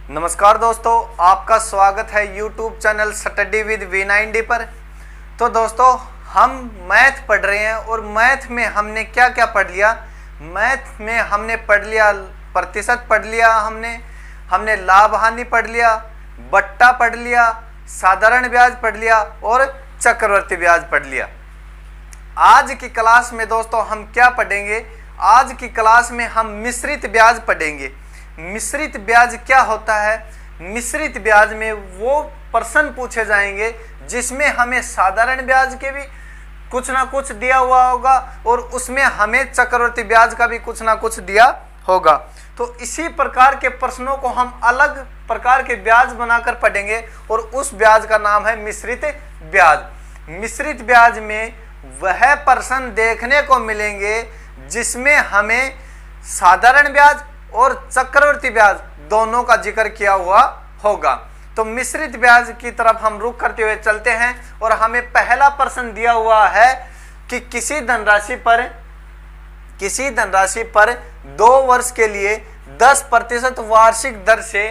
नमस्कार दोस्तों, आपका स्वागत है YouTube channel study with V9D पर। तो दोस्तों, हम मैथ पढ़ रहे हैं और मैथ में हमने क्या क्या पढ़ लिया। मैथ में हमने पढ़ लिया प्रतिशत पढ़ लिया, हमने लाभ हानि पढ़ लिया, बट्टा पढ़ लिया, साधारण ब्याज पढ़ लिया और चक्रवर्ती ब्याज पढ़ लिया। आज की क्लास में दोस्तों हम क्या पढ़ेंगे? आज की क्लास में हम मिश्रित ब्याज पढ़ेंगे। मिश्रित ब्याज क्या होता है? मिश्रित ब्याज में वो प्रश्न पूछे जाएंगे जिसमें हमें साधारण ब्याज के भी कुछ ना कुछ दिया हुआ होगा और उसमें हमें चक्रवर्ती ब्याज का भी कुछ ना कुछ दिया होगा। तो इसी प्रकार के प्रश्नों को हम अलग प्रकार के ब्याज बनाकर पढ़ेंगे और उस ब्याज का नाम है मिश्रित ब्याज। मिश्रित ब्याज में वह प्रश्न देखने को मिलेंगे जिसमें हमें साधारण ब्याज और चक्रवर्ती ब्याज दोनों का जिक्र किया हुआ होगा। तो मिश्रित ब्याज की तरफ हम रुख करते हुए चलते हैं और हमें पहला प्रश्न दिया हुआ है कि किसी धनराशि पर 2 वर्ष के लिए 10% वार्षिक दर से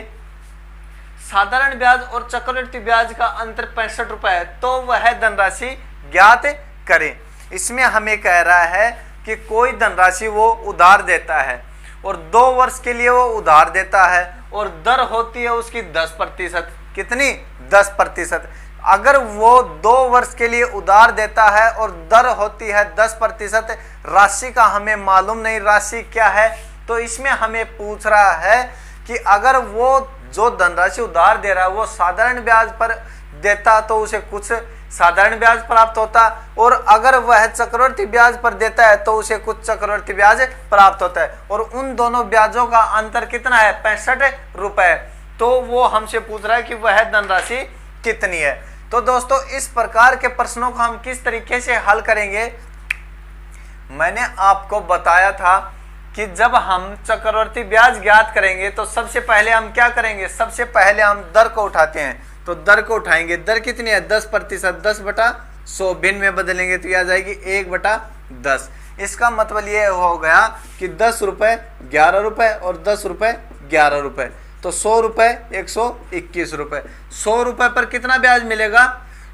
साधारण ब्याज और चक्रवर्ती ब्याज का अंतर 65 रुपए है, तो वह धनराशि ज्ञात करें। इसमें हमें कह रहा है कि कोई धनराशि वो उधार देता है और 2 वर्ष के लिए वो उधार देता है और दर होती है उसकी 10%। कितनी? 10%। अगर वो 2 वर्ष के लिए उधार देता है और दर होती है 10%, राशि का हमें मालूम नहीं, राशि क्या है। तो इसमें हमें पूछ रहा है कि अगर वो जो धनराशि उधार दे रहा है वो साधारण ब्याज पर देता तो उसे कुछ साधारण ब्याज प्राप्त होता, और अगर वह चक्रवर्ती ब्याज पर देता है तो उसे कुछ चक्रवर्ती ब्याज प्राप्त होता है, और उन दोनों ब्याजों का अंतर कितना है? 65 रुपए। तो वो हमसे पूछ रहा है कि वह धनराशि कितनी है। तो दोस्तों, इस प्रकार के प्रश्नों को हम किस तरीके से हल करेंगे, मैंने आपको बताया था कि जब हम चक्रवर्ती ब्याज ज्ञात करेंगे तो सबसे पहले हम क्या करेंगे? सबसे पहले हम दर को उठाते हैं। तो दर को उठाएंगे, दर कितनी है? 10%। 10/100 भिन्न में बदलेंगे तो यह आ जाएगी 1/10। इसका मतलब ये हो गया कि 10 रुपये 11 रुपये और 10 रुपये 11 रुपये, तो 100 रुपये 121 रुपये। 100 रुपये पर कितना ब्याज मिलेगा?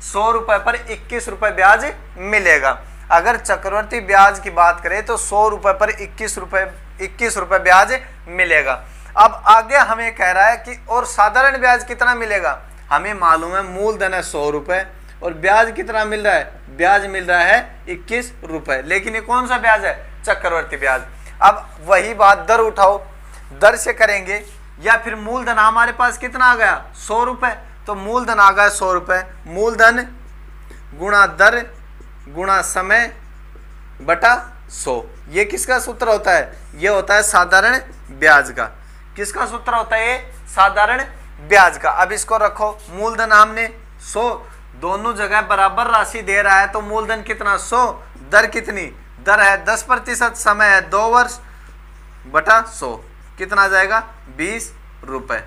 100 रुपये पर 21 रुपये ब्याज मिलेगा। अगर चक्रवर्ती ब्याज की बात करें तो 100 रुपये पर 21 रुपये ब्याज मिलेगा। अब आगे हमें कह रहा है कि और साधारण ब्याज कितना मिलेगा? हमें मालूम है मूलधन है 100 रुपये और ब्याज कितना मिल रहा है? ब्याज मिल रहा है 21 रुपये। लेकिन ये कौन सा ब्याज है? चक्रवर्ती ब्याज। अब वही बात दर उठाओ, दर से करेंगे, या फिर मूलधन हमारे पास कितना आ गया? 100 रुपये। तो मूलधन आ गया 100 रुपये। मूलधन गुणा दर गुणा समय बटा 100। ये किसका सूत्र होता है? ये होता है साधारण ब्याज का। किसका सूत्र होता है? ये साधारण ब्याज का। अब इसको रखो, मूलधन हमने 100, दोनों जगह बराबर राशि दे रहा है तो मूलधन कितना? 100। दर कितनी? दर है 10%, समय है 2 वर्ष बटा 100, कितना आ जाएगा? 20 रुपये।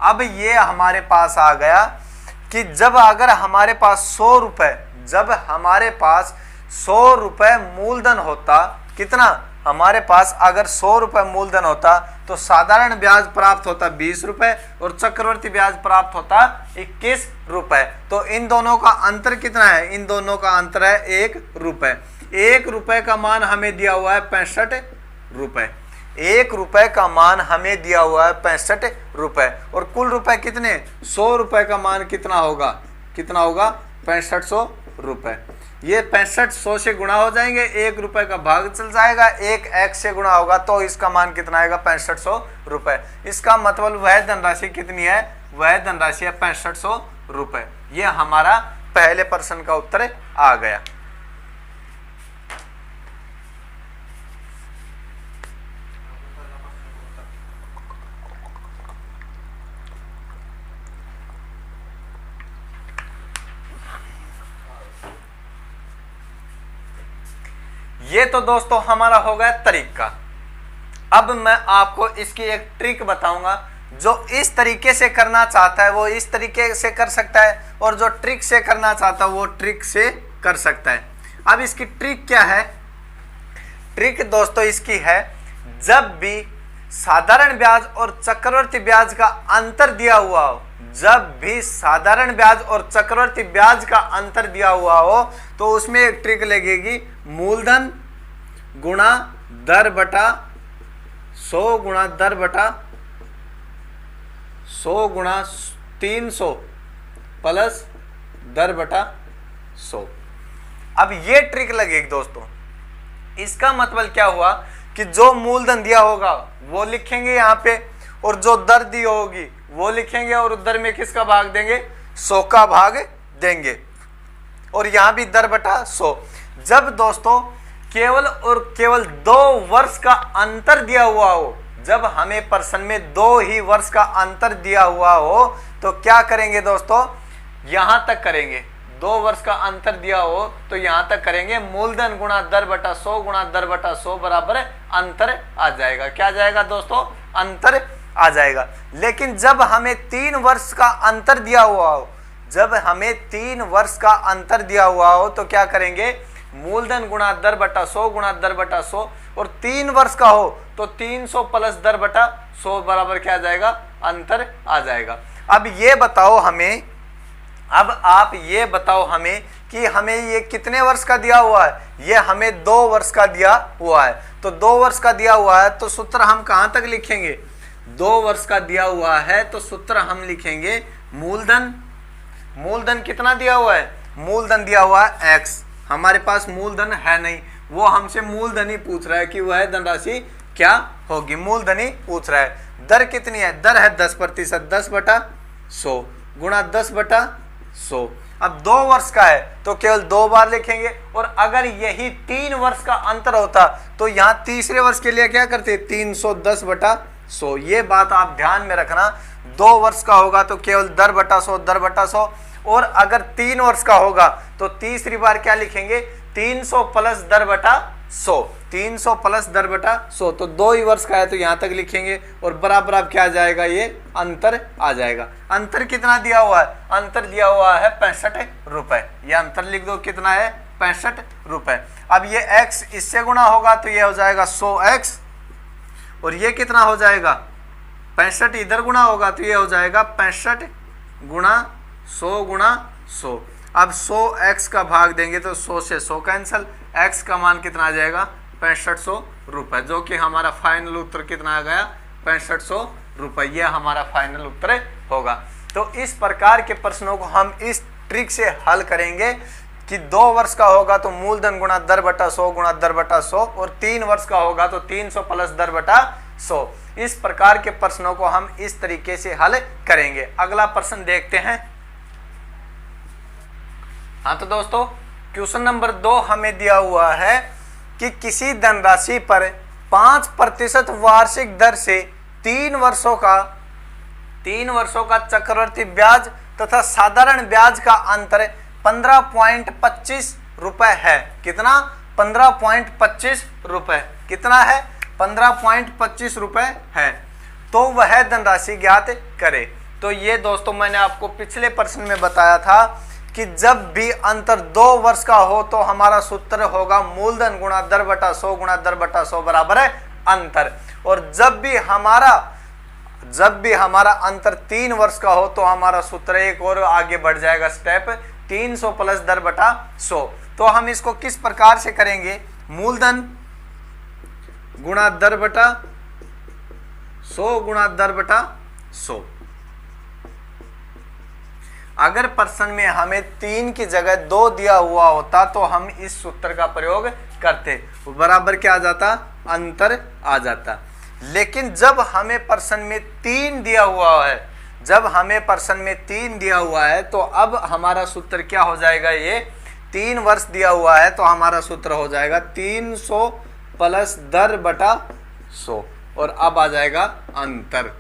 अब ये हमारे पास आ गया कि जब अगर हमारे पास 100 रुपये, जब हमारे पास 100 रुपये मूलधन होता, कितना? हमारे पास अगर 100 रुपये मूलधन होता तो साधारण ब्याज प्राप्त होता 20 रुपये और चक्रवर्ती ब्याज प्राप्त होता 21 रुपये। तो इन दोनों का अंतर कितना है? इन दोनों का अंतर है 1 रुपये। 1 रुपये का मान हमें दिया हुआ है 65 रुपये। 1 रुपये का मान हमें दिया हुआ है 65 रुपये। और कुल रुपए कितने? 100 रुपये का मान कितना होगा? कितना होगा? 6500 रुपये। ये 6500 से गुणा हो जाएंगे, 1 रुपये का भाग चल जाएगा, 1 से गुणा होगा तो इसका मान कितना आएगा? 6500 रुपये। इसका मतलब वह धनराशि कितनी है? वह धनराशि है 6500 रुपये। ये हमारा पहले प्रश्न का उत्तर आ गया। ये तो दोस्तों हमारा हो गया तरीका। अब मैं आपको इसकी एक ट्रिक बताऊंगा। जो इस तरीके से करना चाहता है वो इस तरीके से कर सकता है, और जो ट्रिक से करना चाहता है वो ट्रिक से कर सकता है। अब इसकी ट्रिक क्या है? ट्रिक दोस्तों इसकी है, जब भी साधारण ब्याज और चक्रवृद्धि ब्याज का अंतर दिया हुआ हो, जब भी साधारण ब्याज और चक्रवृद्धि ब्याज का अंतर दिया हुआ हो तो उसमें एक ट्रिक लगेगी, मूलधन गुणा दर बटा 100 गुणा दर बटा 100 गुणा 300 प्लस दर बटा 100। अब ये ट्रिक लगेगी दोस्तों। इसका मतलब क्या हुआ कि जो मूलधन दिया होगा वो लिखेंगे यहाँ पे, और जो दर दी होगी वो लिखेंगे, और दर में किसका भाग देंगे, 100 का भाग देंगे, और यहाँ भी दर बटा 100। जब दोस्तों केवल और केवल 2 वर्ष का अंतर दिया हुआ हो, जब हमें प्रश्न में 2 ही वर्ष का अंतर दिया हुआ हो तो क्या करेंगे दोस्तों, यहां तक करेंगे। 2 वर्ष का अंतर दिया हो तो यहां तक करेंगे, मूलधन गुणा दर बटा 100 गुणा दर बटा 100 बराबर अंतर आ जाएगा। क्या जाएगा दोस्तों, अंतर आ जाएगा। लेकिन जब हमें 3 वर्ष का अंतर दिया हुआ हो, जब हमें 3 वर्ष का अंतर दिया हुआ हो तो क्या करेंगे, मूलधन गुणा दर बटा 100 गुणा दर बटा 100, और 3 वर्ष का हो तो 300 प्लस दर बटा 100 बराबर क्या आ जाएगा, अंतर आ जाएगा। अब ये बताओ हमें, अब आप ये बताओ हमें कि हमें ये कितने वर्ष का दिया हुआ है, ये हमें 2 वर्ष का दिया हुआ है। तो 2 वर्ष का दिया हुआ है तो सूत्र हम कहां तक लिखेंगे, 2 वर्ष का दिया हुआ है तो सूत्र हम लिखेंगे मूलधन, मूलधन कितना दिया हुआ है, मूलधन दिया हुआ है x, हमारे पास मूलधन है नहीं, वो हमसे मूलधन ही पूछ रहा है कि वह धनराशि क्या होगी, मूलधन ही पूछ रहा है। दर कितनी है, दर है 10%, 10 बटा 100 गुणा 10 बटा 100। अब 2 वर्ष का है तो केवल 2 बार लिखेंगे, और अगर यही 3 वर्ष का अंतर होता तो यहाँ तीसरे वर्ष के लिए क्या करते, 310 बटा 100। ये बात आप ध्यान में रखना। 2 वर्ष का होगा तो केवल दर बटा 100 दर बटा 100, और अगर 3 वर्ष का होगा तो तीसरी बार क्या लिखेंगे, 300 प्लस दर बटा 100, 300 प्लस दर बटा 100। तो 2 ही वर्ष का है तो यहां तक लिखेंगे, और बराबर अब क्या आ जाएगा, ये अंतर आ जाएगा। अंतर कितना दिया हुआ है, अंतर दिया हुआ है 65 रुपए, ये अंतर लिख दो, कितना है, 65 रुपए। अब ये x इससे गुणा होगा तो ये हो जाएगा 100x, और ये कितना हो जाएगा, 65 इधर गुणा होगा तो ये हो जाएगा 65 गुणा 100 गुणा 100। अब 100x का भाग देंगे तो 100 से 100 कैंसल, x का मान कितना आ जाएगा, 6500 रुपए, जो कि हमारा फाइनल उत्तर कितना आ गया, 6500 रुपए। यह हमारा फाइनल उत्तर होगा। तो इस प्रकार के प्रश्नों को हम इस ट्रिक से हल करेंगे कि 2 वर्ष का होगा तो मूलधन गुणा दर बटा 100 गुणा दर बटा 100, और 3 वर्ष का होगा तो 300 प्लस दर बटा 100। इस प्रकार के प्रश्नों को हम इस तरीके से हल करेंगे। अगला प्रश्न देखते हैं। हाँ तो दोस्तों, क्वेश्चन नंबर 2 हमें दिया हुआ है कि किसी धनराशि पर 5% वार्षिक दर से 3 वर्षों का चक्रवृद्धि ब्याज तथा साधारण ब्याज का अंतर 15.25 रुपए है। कितना, 15.25 रुपए, कितना है, 15.25 रुपए है। तो वह धनराशि ज्ञात करे। तो ये दोस्तों मैंने आपको पिछले प्रश्न में बताया था कि जब भी अंतर 2 वर्ष का हो तो हमारा सूत्र होगा मूलधन गुणा दर बटा 100 गुणा दर बटा 100 बराबर है अंतर, और जब भी हमारा अंतर 3 वर्ष का हो तो हमारा सूत्र एक और आगे बढ़ जाएगा स्टेप, 300 प्लस दर बटा 100। तो हम इसको किस प्रकार से करेंगे, मूलधन गुणा दर बटा 100 गुणा दर बटा 100। अगर प्रश्न में हमें 3 की जगह 2 दिया हुआ होता तो हम इस सूत्र का प्रयोग करते, बराबर क्या आ जाता, अंतर आ जाता। लेकिन जब हमें प्रश्न में 3 दिया हुआ है, तो अब हमारा सूत्र क्या हो जाएगा, ये 3 वर्ष दिया हुआ है तो हमारा सूत्र हो जाएगा 300 प्लस दर बटा 100, और अब आ जाएगा अंतर,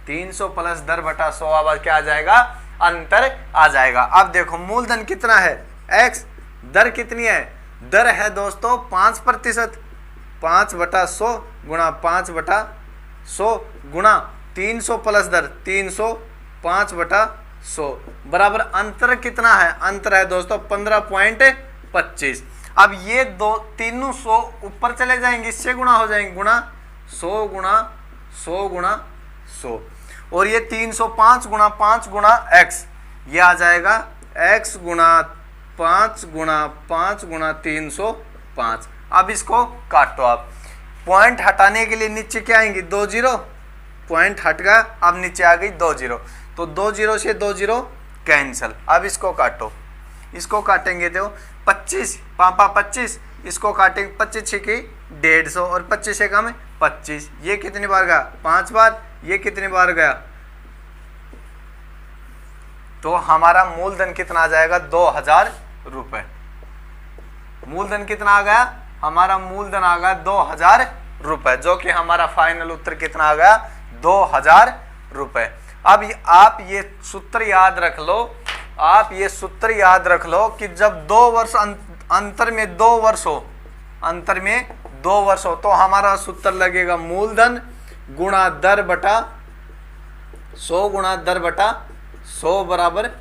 300 प्लस दर बटा 100, अब क्या आ जाएगा, अंतर आ जाएगा। अब देखो मूलधन कितना है x, दर कितनी है, दर है दोस्तों 5%, 5 बटा 100 गुणा 5 बटा 100 गुणा 300 प्लस दर 300 5 बटा 100 बराबर अंतर कितना है, अंतर है दोस्तों 15.25। अब ये 300 ऊपर चले जाएंगे, इससे गुणा हो जाएंगे, गुणा 100 गुणा 100 गुणा 100, और ये 305 गुणा 5 गुणा x, ये आ जाएगा x गुणा 5 गुणा 5 गुणा 305। अब इसको काटो आप, पॉइंट हटाने के लिए नीचे क्या आएंगी 2 जीरो, पॉइंट हट गया, अब नीचे आ गई 2 जीरो, तो 2 जीरो से 2 जीरो कैंसिल। अब इसको काटो, इसको काटेंगे तो 25 पापा 25, इसको काटेंगे 25 की 150 और 25 से कम है 25, ये कितनी बार गया 5 बार, ये कितनी बार गया, तो हमारा मूलधन कितना आ जाएगा 2000 रुपए। मूलधन कितना आ गया, हमारा मूलधन आ गया 2000 रुपए, जो कि हमारा फाइनल उत्तर कितना आ गया 2000 रुपए। अब आप ये सूत्र याद रख लो, आप ये सूत्र याद रख लो कि जब 2 वर्ष अंतर में 2 वर्ष हो, अंतर में 2 वर्ष हो, तो हमारा सूत्र लगेगा मूलधन गुणा दर बटा 100 गुणा दर बटा 100 बराबर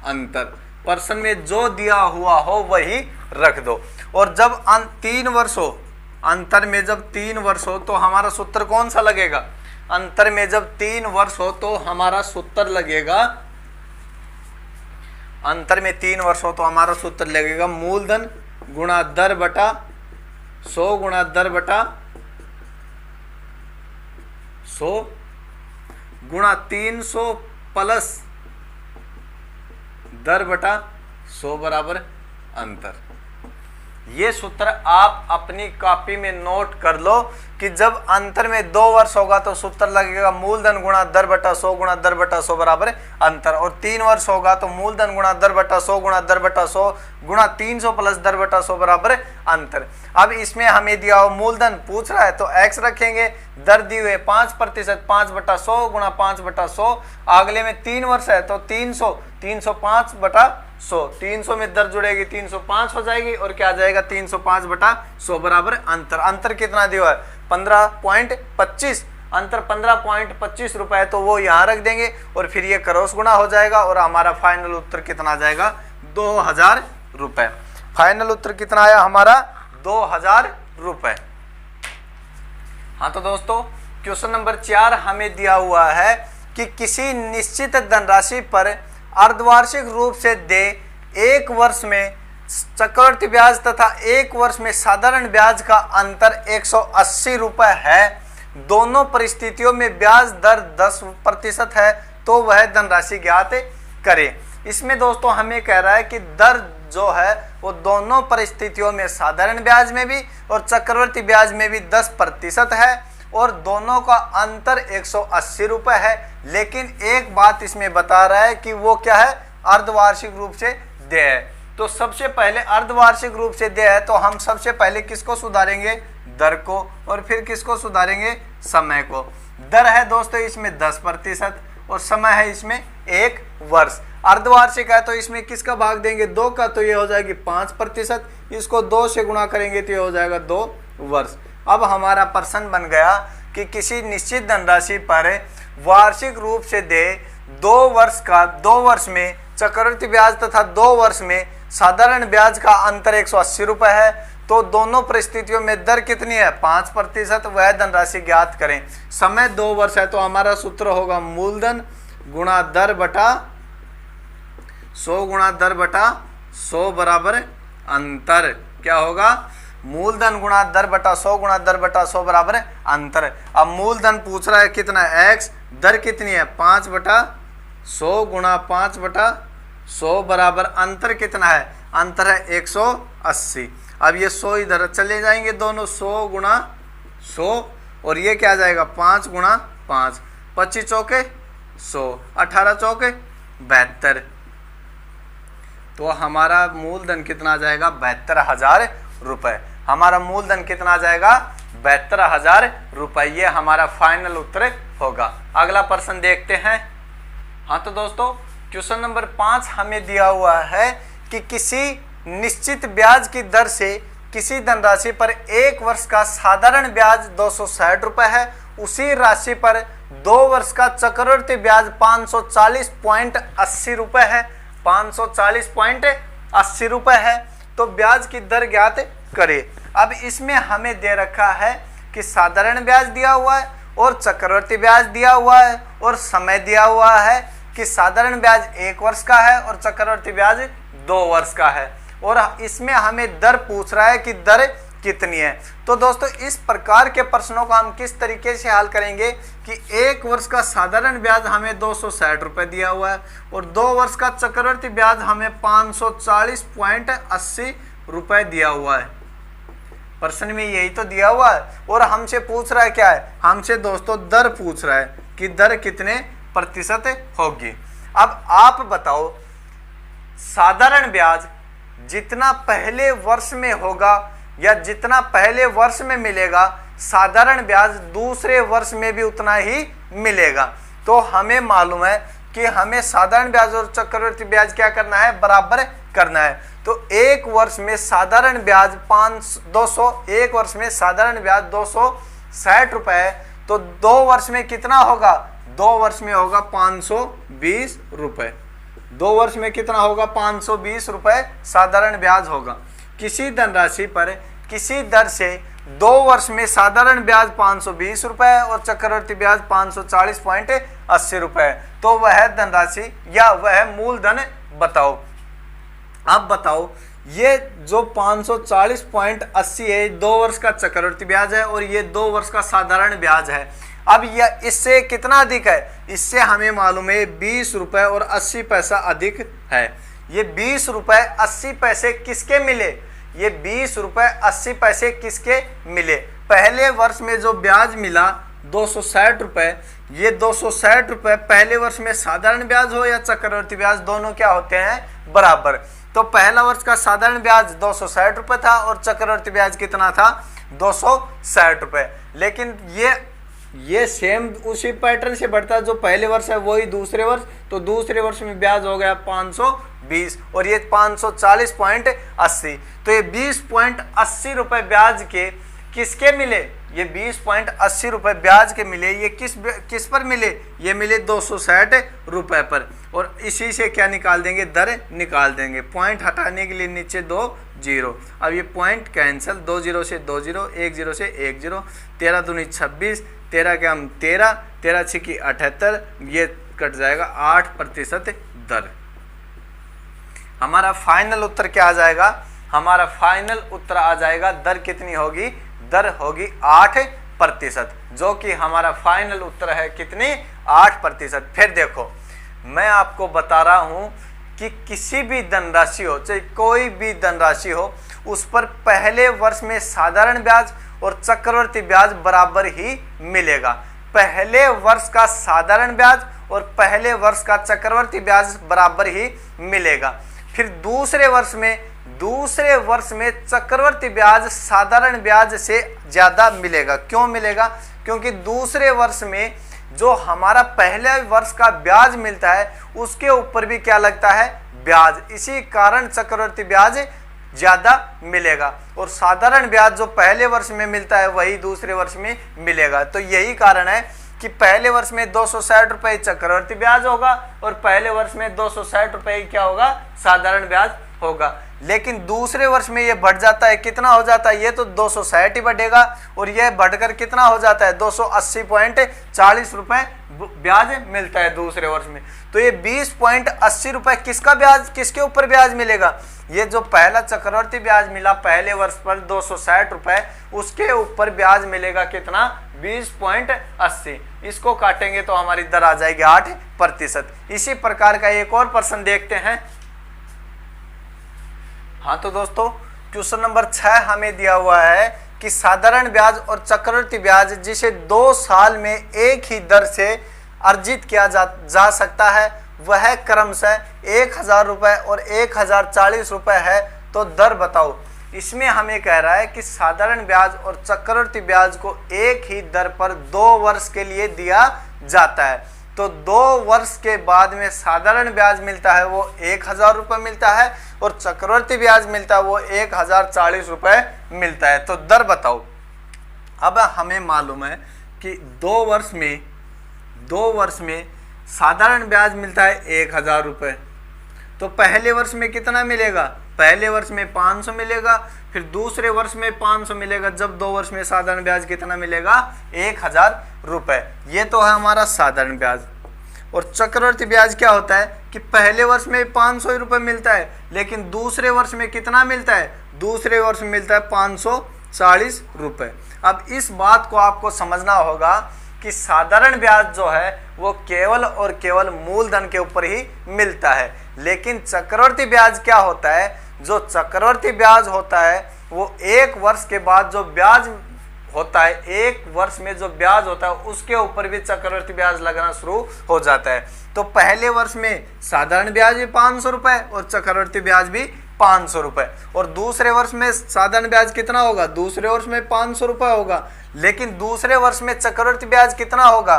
अंतर। पर्सन में जो दिया हुआ हो वही रख दो, और जब 3 वर्ष हो, अंतर में जब 3 वर्ष हो तो हमारा सूत्र कौन सा लगेगा, अंतर में जब 3 वर्ष हो तो हमारा सूत्र लगेगा, अंतर में 3 वर्ष हो तो हमारा सूत्र लगेगा मूलधन गुणा दर बटा 100 गुणा दर बटा 100 गुणा 300 प्लस दर बटा 100 बराबर अंतर। ये सूत्र आप अपनी कॉपी में नोट कर लो कि जब अंतर में 2 वर्ष होगा तो सूत्र लगेगा मूलधन गुणा दर बटा 100 गुणा दर बटा 100 बराबर अंतर, और 3 वर्ष होगा तो मूलधन गुणा दर बटा 100 गुणा दर बटा 100 गुणा 300 प्लस दर बटा 100 बराबर अंतर। अब इसमें हमें दिया हुआ मूलधन पूछ रहा है तो x रखेंगे, दर दी हुई 5%, 5 बटा 100 गुणा 5 बटा 100, अगले में 3 वर्ष है तो 300, 305 बटा 100, 300 में दर जुड़ेगी 305 हो जाएगी, और क्या आ जाएगा 305 बटा 100 बराबर अंतर। अंतर कितना दिया है 15.25, अंतर 15.25 रुपए है, तो वो यहाँ रख देंगे और फिर ये क्रॉस गुणा हो जाएगा, और हमारा फाइनल उत्तर कितना आ जाएगा 2000 रुपए। फाइनल उत्तर कितना आया हमारा 2000 रुपए। हाँ तो दोस्तों क्वेश्चन नंबर 4 हमें दिया हुआ है कि किसी निश्चित धनराशि पर अर्धवार्षिक रूप से दे 1 वर्ष में चक्रवृद्धि ब्याज तथा 1 वर्ष में साधारण ब्याज का अंतर 180 रुपए है, दोनों परिस्थितियों में ब्याज दर 10% है, तो वह धनराशि ज्ञात करें। इसमें दोस्तों हमें कह रहा है कि दर जो है वो दोनों परिस्थितियों में साधारण ब्याज में भी और चक्रवृद्धि ब्याज में भी 10% है, और दोनों का अंतर 180 रुपए है। लेकिन एक बात इसमें बता रहा है कि वो क्या है अर्धवार्षिक रूप से देय है। तो सबसे पहले अर्धवार्षिक रूप से देय है तो हम सबसे पहले किसको सुधारेंगे दर को, और फिर किसको सुधारेंगे समय को। दर है दोस्तों इसमें 10% और समय है इसमें 1 वर्ष। अर्धवार्षिक है तो इसमें किसका भाग देंगे 2 का, तो ये हो जाएगी 5%, इसको 2 से गुणा करेंगे तो ये हो जाएगा 2 वर्ष। अब हमारा प्रश्न बन गया कि किसी निश्चित धनराशि पर वार्षिक रूप से दे 2 वर्ष में चक्रवृद्धि ब्याज तथा 2 वर्ष में साधारण ब्याज का अंतर 180 रुपए है, तो दोनों परिस्थितियों में दर कितनी है 5%, वह धनराशि ज्ञात करें। समय 2 वर्ष है तो हमारा सूत्र होगा मूलधन गुणा दर बटा 100 गुणा दर बटा 100 बराबर अंतर। क्या होगा मूलधन गुणा दर बटा 100 गुणा दर बटा 100 बराबर अंतर। अब मूलधन पूछ रहा है कितना x, दर कितनी है 5 बटा 100 गुणा 5 बटा 100 बराबर अंतर कितना है, अंतर है 180। अब ये 100 इधर चले जाएंगे दोनों, 100 गुणा 100 और ये क्या आ जाएगा 5 गुणा 5, 25 चौके 100, 18 चौके 72, तो हमारा मूलधन कितना आ जाएगा 72,000 रुपए। हमारा मूलधन कितना आ जाएगा 72,000 रुपए। ये हमारा फाइनल उत्तर होगा। अगला प्रश्न देखते हैं। हाँ तो दोस्तों क्वेश्चन नंबर 5 हमें दिया हुआ है कि किसी निश्चित ब्याज की दर से किसी धनराशि पर 1 वर्ष का साधारण ब्याज 260 रुपए है, उसी राशि पर 2 वर्ष का चक्रवृद्धि ब्याज 540.80 रुपए है, 540.80 रुपए है, तो ब्याज की दर ज्ञात करें। अब इसमें हमें दे रखा है कि साधारण ब्याज दिया हुआ है और चक्रवृद्धि ब्याज दिया हुआ है और समय दिया हुआ है कि साधारण ब्याज 1 वर्ष का है और चक्रवृद्धि ब्याज 2 वर्ष का है, और इसमें हमें दर पूछ रहा है कि दर कितनी है। तो दोस्तों इस प्रकार के प्रश्नों को हम किस तरीके से हल करेंगे कि 1 वर्ष का साधारण ब्याज हमें 260 रुपये दिया हुआ है और 2 वर्ष का चक्रवृद्धि ब्याज हमें 540.80 रुपये दिया हुआ है। प्रश्न में यही तो दिया हुआ है और हमसे पूछ रहा है क्या है, हमसे दोस्तों दर पूछ रहा है कि दर कितने प्रतिशत होगी। अब आप बताओ साधारण ब्याज जितना पहले वर्ष में होगा या जितना पहले वर्ष में मिलेगा, साधारण ब्याज दूसरे वर्ष में भी उतना ही मिलेगा। तो हमें मालूम है कि हमें साधारण ब्याज और चक्रवृद्धि ब्याज क्या करना है, बराबर करना है। तो 1 वर्ष में साधारण ब्याज 1 वर्ष में साधारण ब्याज 260 रुपए है, तो 2 वर्ष में कितना होगा, 2 वर्ष में होगा 520 रुपए। 2 वर्ष में कितना होगा, 520 रुपए साधारण ब्याज होगा। किसी धनराशि पर किसी दर से 2 वर्ष में साधारण ब्याज 520 रुपए और चक्रवृद्धि ब्याज 540.80 रुपए, तो वह धनराशि या वह मूलधन बताओ। अब बताओ ये जो 540.80 है 2 वर्ष का चक्रवृद्धि ब्याज है और ये 2 वर्ष का साधारण ब्याज है। अब यह इससे कितना अधिक है, इससे हमें मालूम है 20 रुपए और 80 पैसा अधिक है। ये 20 रुपए 80 पैसे किसके मिले, ये 20 रुपए 80 पैसे किसके मिले, पहले वर्ष में जो ब्याज मिला 260 रुपए, ये 260 रुपए पहले वर्ष में साधारण ब्याज हो या चक्रवृद्धि ब्याज, दोनों क्या होते हैं, बराबर। तो पहला वर्ष का साधारण ब्याज 260 रुपए था और चक्रवृद्धि ब्याज कितना था, 260 रुपए। लेकिन ये सेम उसी पैटर्न से बढ़ता है, जो पहले वर्ष है वही दूसरे वर्ष, तो दूसरे वर्ष में ब्याज हो गया 520 और ये 540.80, तो ये 20.80 रुपए ब्याज के किसके मिले, ये 20.80 रुपए ब्याज के मिले। ये किस पर मिले, ये मिले 260 रुपए पर। और इसी से क्या निकाल देंगे, दर निकाल देंगे। पॉइंट हटाने के लिए नीचे 2 जीरो, अब ये पॉइंट कैंसिल, 2 जीरो से 2 जीरो, 1 जीरो से 1 जीरो, 13 दूनी 26, 13 के हम 13, 13 छिकी 78, ये कट जाएगा 8% दर। हमारा फाइनल उत्तर क्या आ जाएगा, हमारा फाइनल उत्तर आ जाएगा दर कितनी होगी, दर होगी 8%, जो कि हमारा फाइनल उत्तर है कितनी, 8%। फिर देखो मैं आपको बता रहा हूं कि किसी भी धनराशि हो, चाहे कोई भी धनराशि हो, उस पर पहले वर्ष में साधारण ब्याज और चक्रवृद्धि ब्याज बराबर ही मिलेगा। पहले वर्ष का साधारण ब्याज और पहले वर्ष का चक्रवृद्धि ब्याज बराबर ही मिलेगा। फिर दूसरे वर्ष में चक्रवृद्धि ब्याज साधारण ब्याज से ज्यादा मिलेगा। क्यों मिलेगा, क्योंकि दूसरे वर्ष में जो हमारा पहले वर्ष का ब्याज मिलता है उसके ऊपर भी क्या लगता है, ब्याज, इसी कारण चक्रवृद्धि ब्याज ज्यादा मिलेगा और साधारण ब्याज जो पहले वर्ष में मिलता है वही दूसरे वर्ष में मिलेगा। तो यही कारण है कि पहले वर्ष में 260 रुपये चक्रवृद्धि ब्याज होगा और पहले वर्ष में 260 रुपये क्या होगा, साधारण ब्याज होगा। लेकिन दूसरे वर्ष में ये बढ़ जाता है, कितना हो जाता है, ये तो 260 ही बढ़ेगा और ये बढ़कर कितना हो जाता है, 280.40 रुपये ब्याज मिलता है दूसरे वर्ष में। तो ये 20.80 रुपये किसका ब्याज, किसके ऊपर ब्याज मिलेगा, ये जो पहला चक्रवृद्धि ब्याज मिला पहले वर्ष पर 260 रुपये, उसके ऊपर ब्याज मिलेगा कितना, 20.80। इसको काटेंगे तो हमारी दर आ जाएगी 8%। इसी प्रकार का एक और प्रश्न देखते हैं। हाँ तो दोस्तों क्वेश्चन नंबर 6 हमें दिया हुआ है कि साधारण ब्याज और चक्रवृद्धि ब्याज जिसे 2 साल में एक ही दर से अर्जित किया जा सकता है वह क्रमशः 1000 रुपये और 1040 रुपये है, तो दर बताओ। इसमें हमें कह रहा है कि साधारण ब्याज और चक्रवृद्धि ब्याज को एक ही दर पर 2 वर्ष के लिए दिया जाता है। तो 2 वर्ष के बाद में साधारण ब्याज मिलता है वो 1000 रुपये मिलता है और चक्रवृद्धि ब्याज मिलता है वो 1040 रुपये मिलता है, तो दर बताओ। अब हमें मालूम है कि 2 वर्ष में साधारण ब्याज मिलता है 1000 रुपये, तो पहले वर्ष में कितना मिलेगा, पहले वर्ष में 500 मिलेगा, फिर दूसरे वर्ष में 500 मिलेगा, जब 2 वर्ष में साधारण ब्याज कितना मिलेगा 1000 रुपए। ये तो है हमारा साधारण ब्याज। और चक्रवृद्धि ब्याज क्या होता है कि पहले वर्ष में 500 रुपए मिलता है, लेकिन दूसरे वर्ष में कितना मिलता है, दूसरे वर्ष में मिलता है 540 रुपए। अब इस बात को आपको समझना होगा कि साधारण ब्याज जो है वो केवल और केवल मूलधन के ऊपर ही मिलता है, लेकिन चक्रवृद्धि ब्याज क्या होता है, जो चक्रवृद्धि ब्याज होता है वो एक वर्ष के बाद जो ब्याज होता है, एक वर्ष में जो ब्याज होता है उसके ऊपर भी चक्रवृद्धि ब्याज लगना शुरू हो जाता है। तो पहले वर्ष में साधारण ब्याज भी 500 रुपए और चक्रवृद्धि ब्याज भी 500 रुपए, और दूसरे वर्ष में साधारण ब्याज कितना होगा, दूसरे वर्ष में 500 रुपए होगा, लेकिन दूसरे वर्ष में चक्रवृद्धि ब्याज कितना होगा,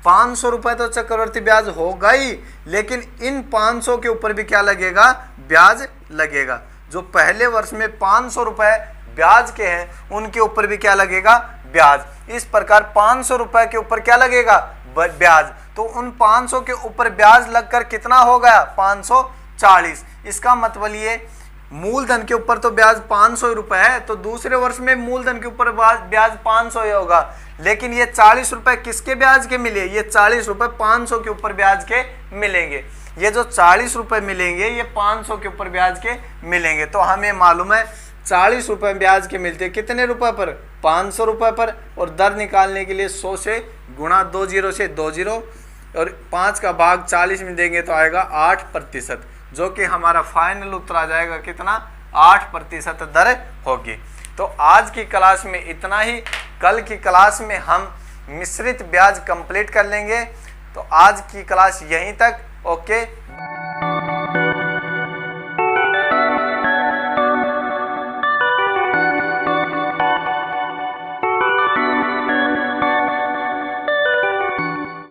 500 रुपए तो चक्रवृद्धि ब्याज होगा ही, लेकिन इन 500 के ऊपर भी क्या लगेगा, ब्याज लगेगा। जो पहले वर्ष में 500 रुपए ब्याज के हैं उनके ऊपर भी क्या लगेगा, ब्याज। इस प्रकार 500 रुपए के ऊपर क्या लगेगा, ब्याज। तो उन 500 के ऊपर ब्याज लगकर कितना हो गया, 540। इसका मतलब ये मूलधन के ऊपर तो ब्याज 500 रुपए है, तो दूसरे वर्ष में मूलधन के ऊपर ब्याज 500 ही होगा, लेकिन ये 40 रुपए किसके ब्याज के मिले, ये 40 रुपए 500 के ऊपर ब्याज के मिलेंगे। ये जो 40 रुपए मिलेंगे ये 500 के ऊपर ब्याज के मिलेंगे। तो हमें मालूम है 40 रुपए ब्याज के मिलते हैं कितने रुपए पर, 500 रुपए पर। और दर निकालने के लिए 100 से गुणा 20 से 20 और 5 का भाग 40 में देंगे तो आएगा 8%, जो कि हमारा फाइनल उत्तर आ जाएगा कितना, 8% दर होगी। तो आज की क्लास में इतना ही, कल की क्लास में हम मिश्रित ब्याज कंप्लीट कर लेंगे। तो आज की क्लास यहीं तक। ओके।